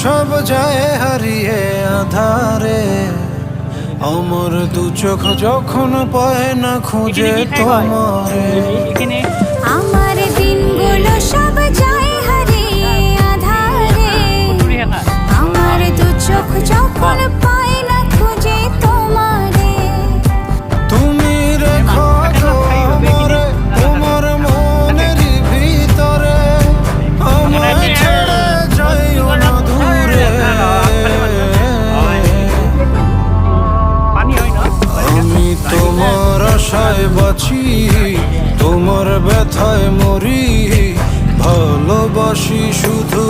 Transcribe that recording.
সব যায় হারিয়ে আধারে, আমার দু চোখ যখন পায় না খুঁজে তোমারে। আমার দিনগুলো সব যায় হারিয়ে আধারে, আমার দু চোখ যখন পায় না খুঁজে তোমারে। তুমি রেখো আমারে তোমার মনের ভিতরে, আমায় ছেড়ে যাইও না দূরে। আমি তোমার আশায় বাঁচি, তোমার ব্যথায় মরি, ভালোবাসি শুধু